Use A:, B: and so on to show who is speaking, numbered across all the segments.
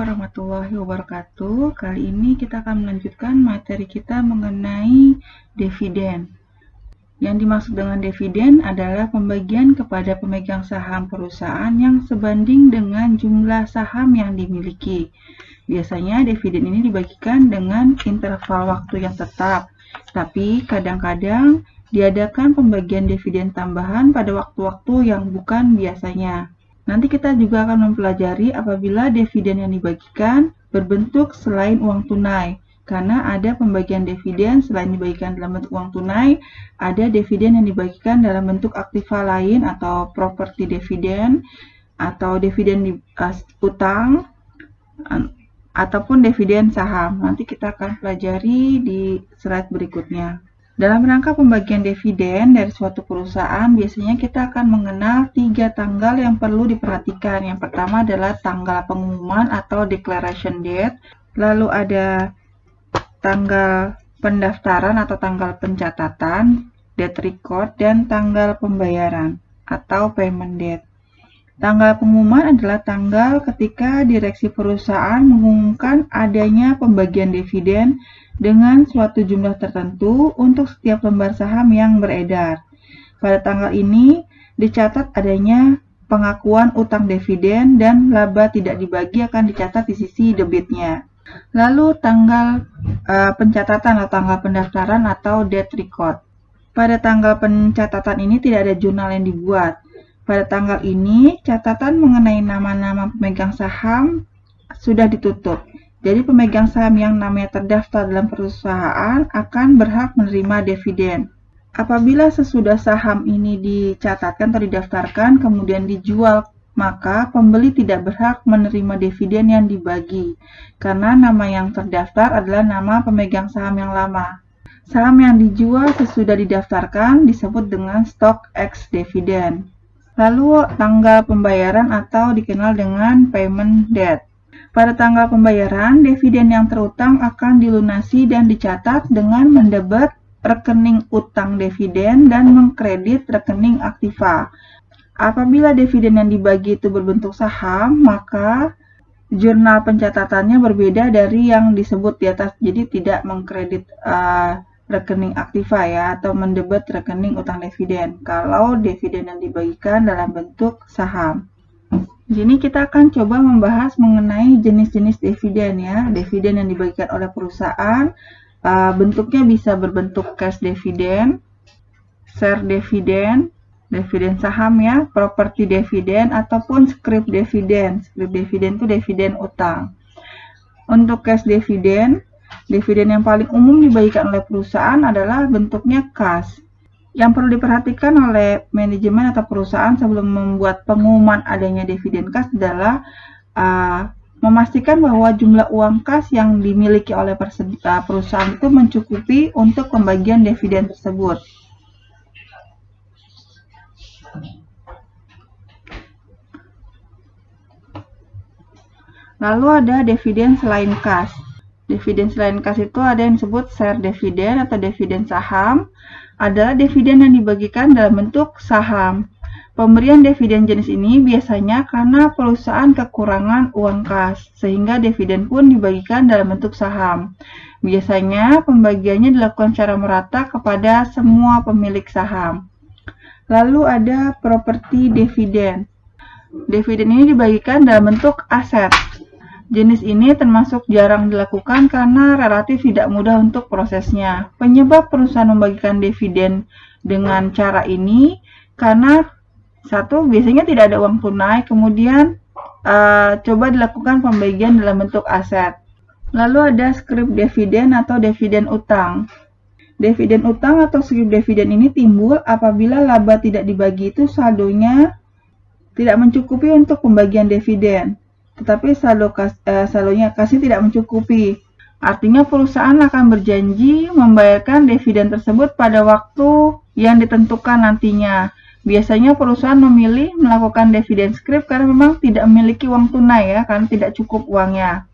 A: warahmatullahi wabarakatuh. Kali ini kita akan melanjutkan materi kita mengenai dividen. Yang dimaksud dengan dividen adalah pembagian kepada pemegang saham perusahaan yang sebanding dengan jumlah saham yang dimiliki. Biasanya dividen ini dibagikan dengan interval waktu yang tetap, tapi kadang-kadang diadakan pembagian dividen tambahan pada waktu-waktu yang bukan biasanya. Nanti kita juga akan mempelajari apabila dividen yang dibagikan berbentuk selain uang tunai. Karena ada pembagian dividen selain dibagikan dalam bentuk uang tunai, ada dividen yang dibagikan dalam bentuk aktiva lain atau properti dividen, atau dividen utang, ataupun dividen saham. Nanti kita akan pelajari di slide berikutnya. Dalam rangka pembagian dividen dari suatu perusahaan, biasanya kita akan mengenal 3 tanggal yang perlu diperhatikan. Yang pertama adalah tanggal pengumuman atau declaration date, lalu ada tanggal pendaftaran atau tanggal pencatatan, date record, dan tanggal pembayaran atau payment date. Tanggal pengumuman adalah tanggal ketika direksi perusahaan mengumumkan adanya pembagian dividen dengan suatu jumlah tertentu untuk setiap lembar saham yang beredar. Pada tanggal ini dicatat adanya pengakuan utang dividen dan laba tidak dibagi akan dicatat di sisi debitnya. Lalu tanggal pencatatan atau tanggal pendaftaran atau date record. Pada tanggal pencatatan ini tidak ada jurnal yang dibuat. Pada tanggal ini, catatan mengenai nama-nama pemegang saham sudah ditutup. Jadi pemegang saham yang namanya terdaftar dalam perusahaan akan berhak menerima dividen. Apabila sesudah saham ini dicatatkan atau didaftarkan, kemudian dijual, maka pembeli tidak berhak menerima dividen yang dibagi. Karena nama yang terdaftar adalah nama pemegang saham yang lama. Saham yang dijual sesudah didaftarkan disebut dengan stock ex dividend. Lalu tanggal pembayaran atau dikenal dengan payment date. Pada tanggal pembayaran, dividen yang terutang akan dilunasi dan dicatat dengan mendebet rekening utang dividen dan mengkredit rekening aktiva. Apabila dividen yang dibagi itu berbentuk saham, maka jurnal pencatatannya berbeda dari yang disebut di atas. Jadi tidak mengkredit rekening aktiva ya, atau mendebet rekening utang dividen kalau dividen yang dibagikan dalam bentuk saham. Di sini kita akan coba membahas mengenai jenis-jenis dividen ya. Dividen yang dibagikan oleh perusahaan bentuknya bisa berbentuk cash dividen, share dividen, dividen saham ya, property dividen, ataupun scrip dividen. Scrip dividen itu dividen utang. Untuk cash dividen, dividen yang paling umum dibagikan oleh perusahaan adalah bentuknya kas. Yang perlu diperhatikan oleh manajemen atau perusahaan sebelum membuat pengumuman adanya dividen kas adalah memastikan bahwa jumlah uang kas yang dimiliki oleh perusahaan itu mencukupi untuk pembagian dividen tersebut. Lalu ada dividen selain kas. Dividen selain kas itu ada yang disebut share dividen atau dividen saham, adalah dividen yang dibagikan dalam bentuk saham. Pemberian dividen jenis ini biasanya karena perusahaan kekurangan uang kas, sehingga dividen pun dibagikan dalam bentuk saham. Biasanya pembagiannya dilakukan secara merata kepada semua pemilik saham. Lalu ada properti dividen. Dividen ini dibagikan dalam bentuk aset. Jenis ini termasuk jarang dilakukan karena relatif tidak mudah untuk prosesnya. Penyebab perusahaan membagikan dividen dengan cara ini karena satu, biasanya tidak ada uang tunai, kemudian coba dilakukan pembagian dalam bentuk aset. Lalu ada scrip dividen atau dividen utang. Dividen utang atau scrip dividen ini timbul apabila laba tidak dibagi itu saldonya tidak mencukupi untuk pembagian dividen. Tetapi saldonya kasih tidak mencukupi. Artinya perusahaan akan berjanji membayarkan dividen tersebut pada waktu yang ditentukan nantinya. Biasanya perusahaan memilih melakukan dividen scrip karena memang tidak memiliki uang tunai ya, karena tidak cukup uangnya.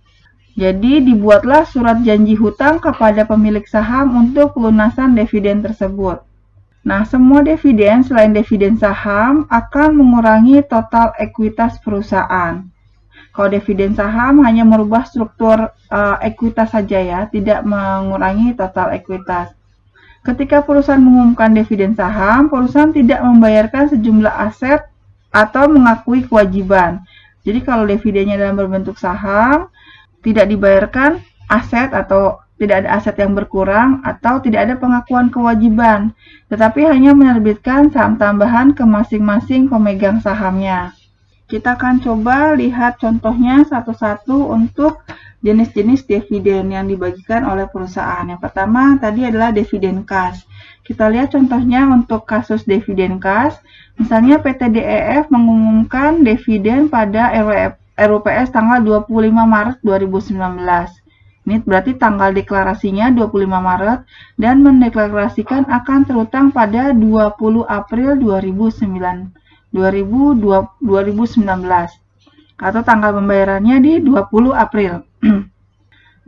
A: Jadi dibuatlah surat janji hutang kepada pemilik saham untuk pelunasan dividen tersebut. Nah, semua dividen selain dividen saham akan mengurangi total ekuitas perusahaan. Kalau dividen saham hanya merubah struktur ekuitas saja ya, tidak mengurangi total ekuitas. Ketika perusahaan mengumumkan dividen saham, perusahaan tidak membayarkan sejumlah aset atau mengakui kewajiban. Jadi kalau dividennya dalam berbentuk saham, tidak dibayarkan aset atau tidak ada aset yang berkurang atau tidak ada pengakuan kewajiban, tetapi hanya menerbitkan saham tambahan ke masing-masing pemegang sahamnya. Kita akan coba lihat contohnya satu-satu untuk jenis-jenis dividen yang dibagikan oleh perusahaan. Yang pertama tadi adalah dividen cash. Kita lihat contohnya untuk kasus dividen cash. Misalnya PT DEF mengumumkan dividen pada RUPS tanggal 25 Maret 2019. Ini berarti tanggal deklarasinya 25 Maret dan mendeklarasikan akan terutang pada 20 April 2019 atau tanggal pembayarannya di 20 April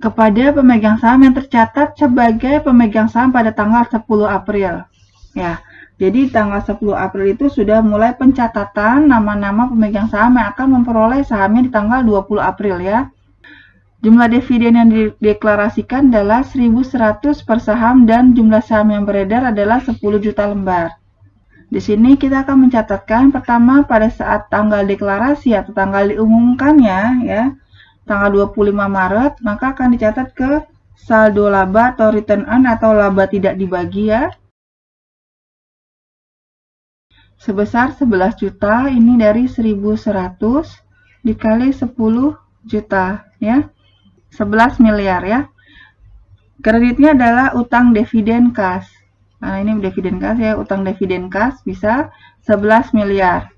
A: kepada pemegang saham yang tercatat sebagai pemegang saham pada tanggal 10 April. Ya, jadi tanggal 10 April itu sudah mulai pencatatan nama-nama pemegang saham yang akan memperoleh sahamnya di tanggal 20 April ya. Jumlah dividen yang dideklarasikan adalah 1.100 per saham dan jumlah saham yang beredar adalah 10 juta lembar. Di sini kita akan mencatatkan pertama pada saat tanggal deklarasi atau tanggal diumumkannya ya, tanggal 25 Maret, maka akan dicatat ke saldo laba atau return on atau laba tidak dibagi ya. Sebesar 11 juta, ini dari 1.100 dikali 10 juta ya. 11 miliar ya. Kreditnya adalah utang dividen kas. Nah, ini dividen kas ya, utang dividen kas bisa 11 miliar.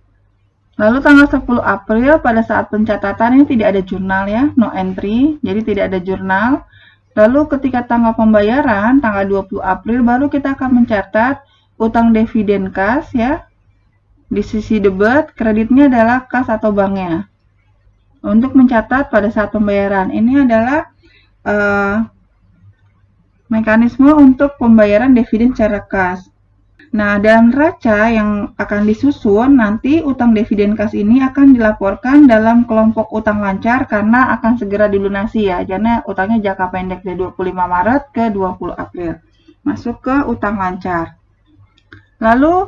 A: Lalu tanggal 10 April pada saat pencatatan ini tidak ada jurnal ya, no entry, jadi tidak ada jurnal. Lalu ketika tanggal pembayaran, tanggal 20 April baru kita akan mencatat utang dividen kas ya. Di sisi debit, kreditnya adalah kas atau banknya. Untuk mencatat pada saat pembayaran, ini adalah mekanisme untuk pembayaran dividen secara kas. Nah, dalam neraca yang akan disusun, nanti utang dividen kas ini akan dilaporkan dalam kelompok utang lancar karena akan segera dilunasi ya. Karena utangnya jangka pendek dari 25 Maret ke 20 April. Masuk ke utang lancar. Lalu,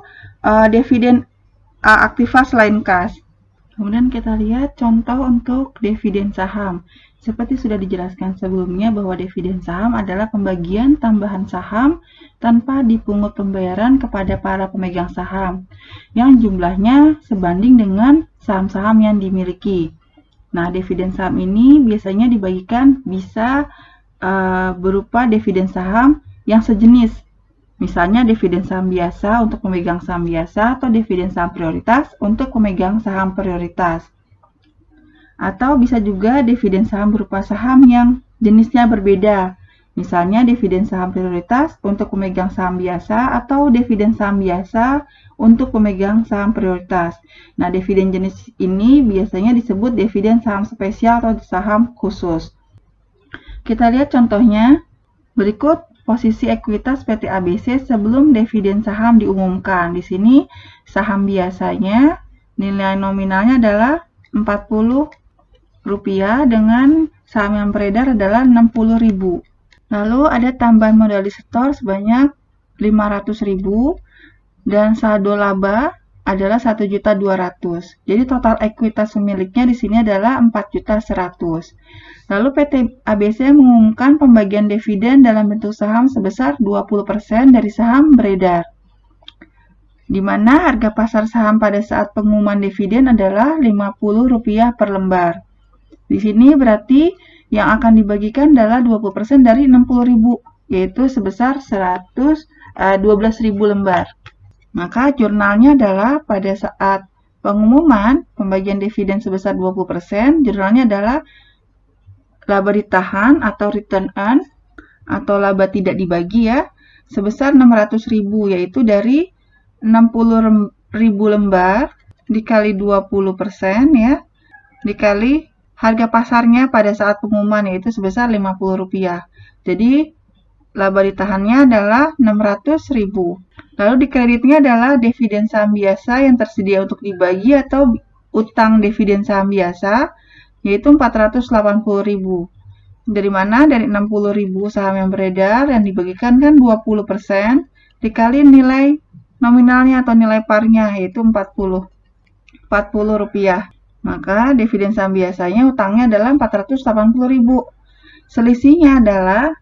A: dividen aktiva selain kas. Kemudian kita lihat contoh untuk dividen saham. Seperti sudah dijelaskan sebelumnya bahwa dividen saham adalah pembagian tambahan saham tanpa dipungut pembayaran kepada para pemegang saham yang jumlahnya sebanding dengan saham-saham yang dimiliki. Nah, dividen saham ini biasanya dibagikan bisa berupa dividen saham yang sejenis. Misalnya dividen saham biasa untuk pemegang saham biasa atau dividen saham prioritas untuk pemegang saham prioritas. Atau bisa juga dividen saham berupa saham yang jenisnya berbeda. Misalnya dividen saham prioritas untuk pemegang saham biasa atau dividen saham biasa untuk pemegang saham prioritas. Nah, dividen jenis ini biasanya disebut dividen saham spesial atau saham khusus. Kita lihat contohnya. Berikut posisi ekuitas PT ABC sebelum dividen saham diumumkan. Di sini saham biasanya nilai nominalnya adalah Rp40 dengan saham yang beredar adalah Rp60.000. Lalu ada tambahan modal disetor sebanyak Rp500.000 dan saldo laba adalah Rp1.200.000. Jadi total ekuitas pemiliknya di sini adalah Rp4.100.000. Lalu PT ABC mengumumkan pembagian dividen dalam bentuk saham sebesar 20% dari saham beredar, di mana harga pasar saham pada saat pengumuman dividen adalah Rp50 per lembar. Di sini berarti yang akan dibagikan adalah 20% dari Rp60.000, yaitu sebesar 12.000 lembar. Maka jurnalnya adalah pada saat pengumuman pembagian dividen sebesar 20%, jurnalnya adalah laba ditahan atau return on atau laba tidak dibagi ya, sebesar 600.000, yaitu dari 60.000 lembar dikali 20% ya, dikali harga pasarnya pada saat pengumuman yaitu sebesar Rp50. Jadi laba ditahannya adalah 600.000. Lalu di kreditnya adalah dividen saham biasa yang tersedia untuk dibagi atau utang dividen saham biasa yaitu 480.000. Dari mana? Dari 60.000 saham yang beredar yang dibagikan kan 20% dikali nilai nominalnya atau nilai parnya, yaitu 40 rupiah. Maka dividen saham biasanya utangnya adalah 480.000. Selisihnya adalah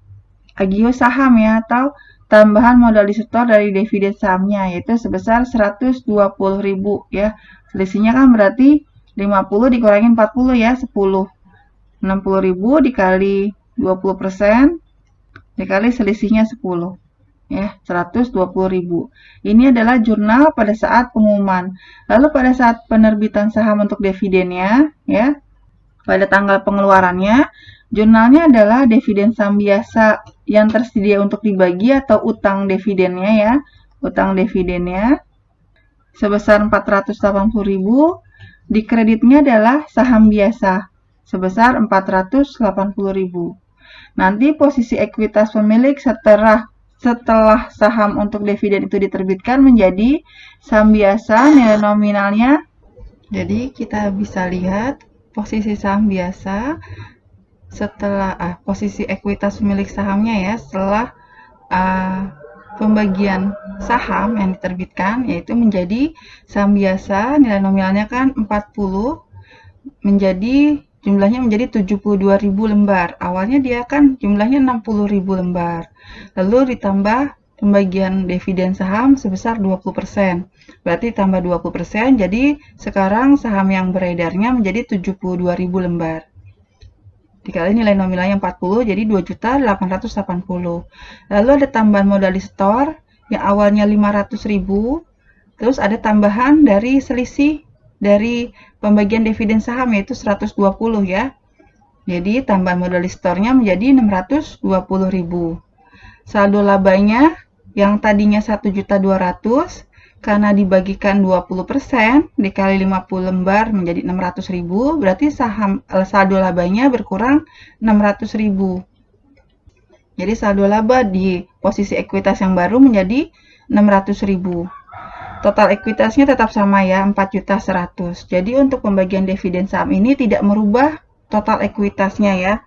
A: agio saham ya, atau tambahan modal disetor dari dividen sahamnya, yaitu sebesar 120.000 ya. Selisihnya kan berarti 50 dikurangi 40 ya, 10. 60.000 dikali 20% dikali selisihnya 10 ya, 120.000. Ini adalah jurnal pada saat pengumuman. Lalu pada saat penerbitan saham untuk dividennya ya, pada tanggal pengeluarannya, jurnalnya adalah dividen saham biasa yang tersedia untuk dibagi atau utang dividennya ya. Utang dividennya sebesar 480.000, di kreditnya adalah saham biasa sebesar 480.000. Nanti posisi ekuitas pemilik setelah saham untuk dividen itu diterbitkan menjadi saham biasa, nilai nominalnya. Jadi kita bisa lihat posisi saham biasa setelah posisi ekuitas pemilik sahamnya ya, setelah pembagian saham yang diterbitkan, yaitu menjadi saham biasa, nilai nominalnya kan 40, jumlahnya menjadi 72.000 lembar. Awalnya dia kan jumlahnya 60.000 lembar. Lalu ditambah pembagian dividen saham sebesar 20%. Berarti tambah 20%, jadi sekarang saham yang beredarnya menjadi 72.000 lembar. Dikali nilai nominalnya 40, jadi 2.880. Lalu ada tambahan modal di store yang awalnya 500.000, terus ada tambahan dari selisih dari pembagian dividen saham, yaitu 120 ya. Jadi tambahan modal di store-nya menjadi 620.000. Saldo labanya yang tadinya 1.200.000 karena dibagikan 20% dikali 50 lembar menjadi 600.000, berarti saldo labanya berkurang 600.000. Jadi saldo laba di posisi ekuitas yang baru menjadi 600.000. Total ekuitasnya tetap sama ya, 4.100.000. Jadi untuk pembagian dividen saham ini tidak merubah total ekuitasnya ya.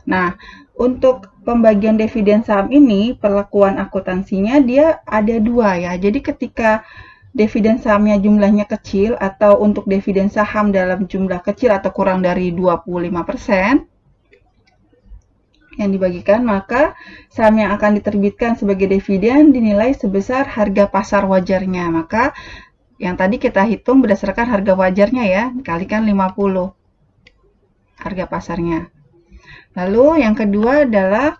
A: Nah, untuk pembagian dividen saham ini, perlakuan akuntansinya dia ada dua ya. Jadi ketika dividen sahamnya jumlahnya kecil atau untuk dividen saham dalam jumlah kecil atau kurang dari 25% yang dibagikan, maka saham yang akan diterbitkan sebagai dividen dinilai sebesar harga pasar wajarnya. Maka yang tadi kita hitung berdasarkan harga wajarnya ya, dikalikan 50 harga pasarnya. Lalu yang kedua adalah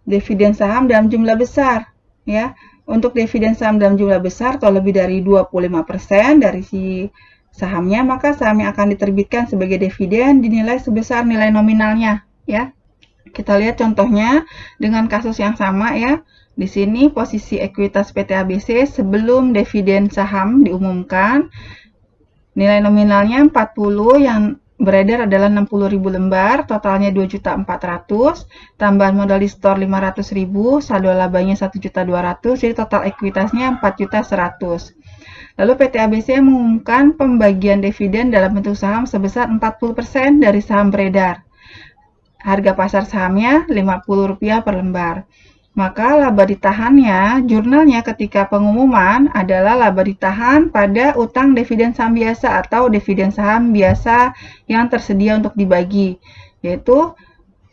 A: dividen saham dalam jumlah besar ya. Untuk dividen saham dalam jumlah besar kalau lebih dari 25% dari si sahamnya, maka saham yang akan diterbitkan sebagai dividen dinilai sebesar nilai nominalnya ya. Kita lihat contohnya dengan kasus yang sama ya. Di sini posisi ekuitas PT ABC sebelum dividen saham diumumkan, nilai nominalnya 40, yang beredar adalah 60.000 lembar, totalnya 2.400.000, tambahan modal di store 500.000, saldo labanya 1.200.000, jadi total ekuitasnya 4.100.000. Lalu PT ABC mengumumkan pembagian dividen dalam bentuk saham sebesar 40% dari saham beredar. Harga pasar sahamnya Rp50 per lembar. Maka laba ditahannya, jurnalnya ketika pengumuman adalah laba ditahan pada utang dividen saham biasa atau dividen saham biasa yang tersedia untuk dibagi, yaitu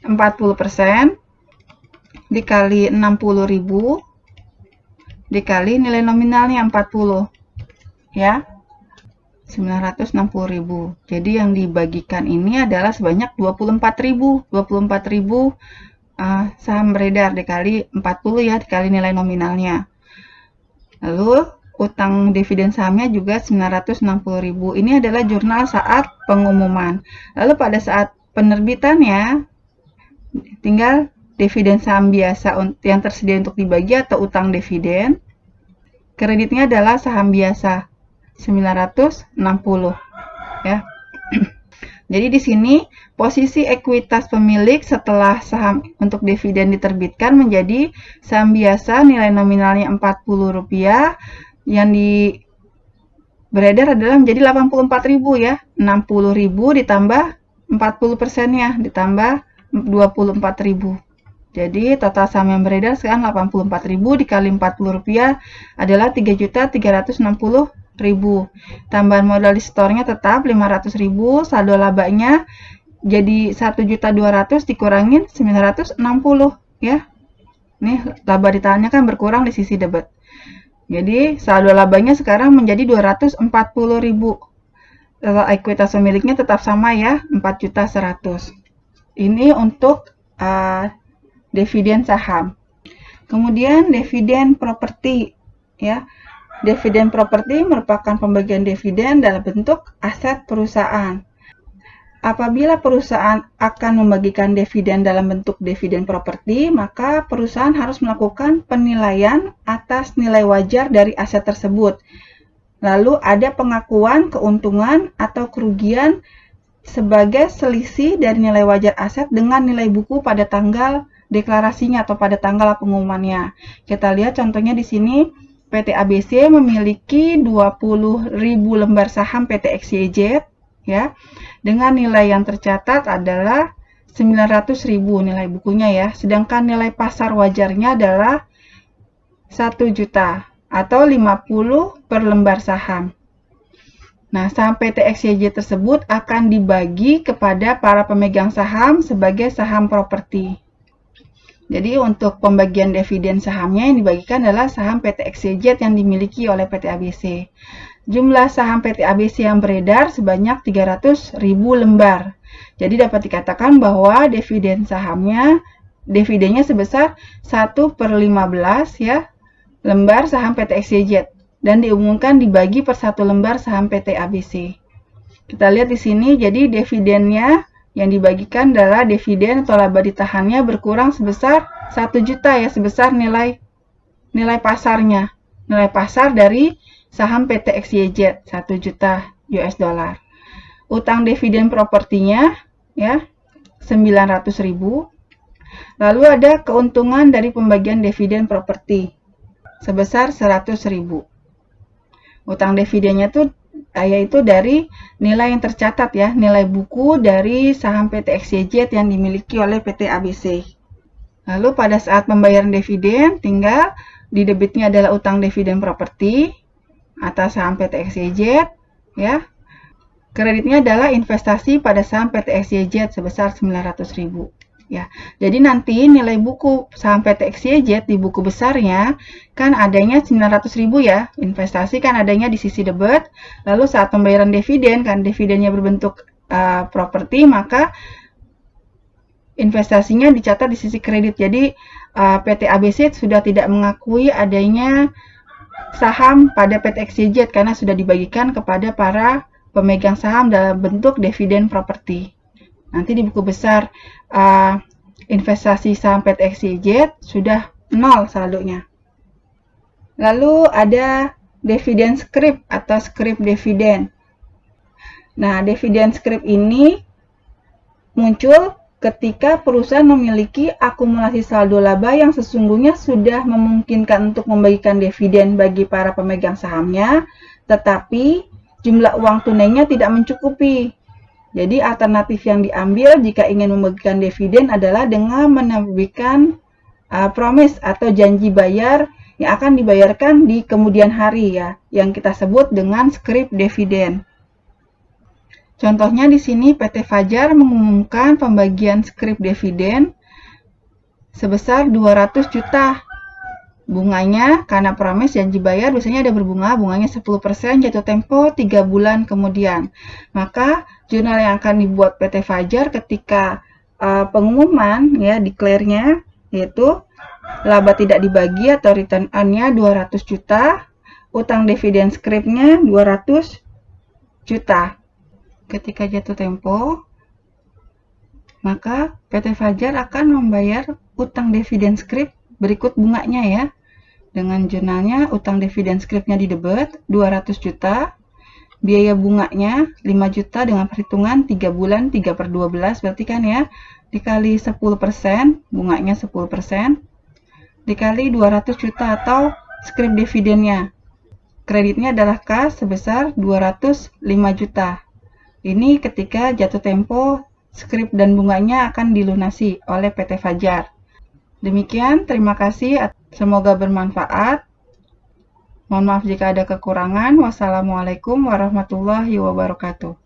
A: 40% dikali 60.000 dikali nilai nominalnya 40 ya, 960.000. Jadi yang dibagikan ini adalah sebanyak 24.000 saham beredar dikali 40 ya, dikali nilai nominalnya. Lalu utang dividen sahamnya juga 960.000. Ini adalah jurnal saat pengumuman. Lalu pada saat penerbitannya tinggal dividen saham biasa yang tersedia untuk dibagi atau utang dividen. Kreditnya adalah saham biasa 960 ya. Jadi di sini posisi ekuitas pemilik setelah saham untuk dividen diterbitkan menjadi saham biasa nilai nominalnya Rp40 yang beredar adalah menjadi 84.000 ya. 60.000 ditambah 40%-nya, ditambah 24.000. Jadi total saham yang beredar sekarang 84.000 dikali 40 rupiah adalah 3.360.000. Tambahan modal di store-nya tetap 500.000, saldo labanya jadi 1.200.000 dikurangin 960 ya. Nih laba ditahannya kan berkurang di sisi debit. Jadi saldo labanya sekarang menjadi 240.000. Total ekuitas pemiliknya tetap sama ya, 4.100.000. Ini untuk dividen saham. Kemudian dividen properti ya. Dividen properti merupakan pembagian dividen dalam bentuk aset perusahaan. Apabila perusahaan akan membagikan dividen dalam bentuk dividen properti, maka perusahaan harus melakukan penilaian atas nilai wajar dari aset tersebut. Lalu ada pengakuan keuntungan atau kerugian sebagai selisih dari nilai wajar aset dengan nilai buku pada tanggal deklarasinya atau pada tanggal pengumumannya. Kita lihat contohnya di sini, PT ABC memiliki 20.000 lembar saham PT XYZ ya, dengan nilai yang tercatat adalah 900.000 nilai bukunya ya, sedangkan nilai pasar wajarnya adalah 1 juta atau 50 per lembar saham. Nah, saham PT XYZ tersebut akan dibagi kepada para pemegang saham sebagai saham properti. Jadi untuk pembagian dividen sahamnya yang dibagikan adalah saham PT XYZ yang dimiliki oleh PT ABC. Jumlah saham PT ABC yang beredar sebanyak 300.000 lembar. Jadi dapat dikatakan bahwa dividen sahamnya, dividennya sebesar 1/15 ya, lembar saham PT XYZ dan diumumkan dibagi per 1 lembar saham PT ABC. Kita lihat di sini, jadi dividennya yang dibagikan adalah dividen atau laba ditahannya berkurang sebesar 1 juta ya, sebesar nilai pasarnya. Nilai pasar dari saham PT XYZ 1 juta US dollar. Utang dividen propertinya ya 900.000. Lalu ada keuntungan dari pembagian dividen properti sebesar 100.000. Utang dividennya tuh yaitu dari nilai yang tercatat ya, nilai buku dari saham PT XYZ yang dimiliki oleh PT ABC. Lalu pada saat pembayaran dividen, tinggal di debitnya adalah utang dividen properti atas saham PT XYZ ya. Kreditnya adalah investasi pada saham PT XYZ sebesar 900.000 ya. Jadi nanti nilai buku saham PT XYZ di buku besarnya kan adanya 900.000 ya, investasi kan adanya di sisi debit. Lalu saat pembayaran dividen kan dividennya berbentuk properti, maka investasinya dicatat di sisi kredit. Jadi PT ABC sudah tidak mengakui adanya saham pada PT XYZ karena sudah dibagikan kepada para pemegang saham dalam bentuk dividen properti. Nanti di buku besar investasi saham PT XYZ sudah 0 saldonya. Lalu ada dividen scrip atau scrip dividen. Nah, dividen scrip ini muncul ketika perusahaan memiliki akumulasi saldo laba yang sesungguhnya sudah memungkinkan untuk membagikan dividen bagi para pemegang sahamnya, tetapi jumlah uang tunainya tidak mencukupi. Jadi alternatif yang diambil jika ingin membagikan dividen adalah dengan menerbitkan promise atau janji bayar yang akan dibayarkan di kemudian hari ya, yang kita sebut dengan scrip dividen. Contohnya di sini PT Fajar mengumumkan pembagian scrip dividen sebesar 200 juta. Bunganya karena promise janji bayar biasanya ada berbunga, bunganya 10%, jatuh tempo 3 bulan kemudian. Maka jurnal yang akan dibuat PT Fajar ketika pengumuman ya, declare-nya yaitu laba tidak dibagi atau return on-nya 200 juta, utang dividen scrip-nya 200 juta. Ketika jatuh tempo, maka PT Fajar akan membayar utang dividen scrip berikut bunganya ya. Dengan jurnalnya utang dividen scripnya di debit 200 juta, biaya bunganya 5 juta dengan perhitungan 3 bulan 3/12 berarti kan ya, dikali 10%, bunganya 10%, dikali 200 juta atau scrip dividennya. kreditnya adalah kas sebesar 205 juta. Ini ketika jatuh tempo skrip dan bunganya akan dilunasi oleh PT Fajar. Demikian, terima kasih. Semoga bermanfaat. Mohon maaf jika ada kekurangan. Wassalamualaikum warahmatullahi wabarakatuh.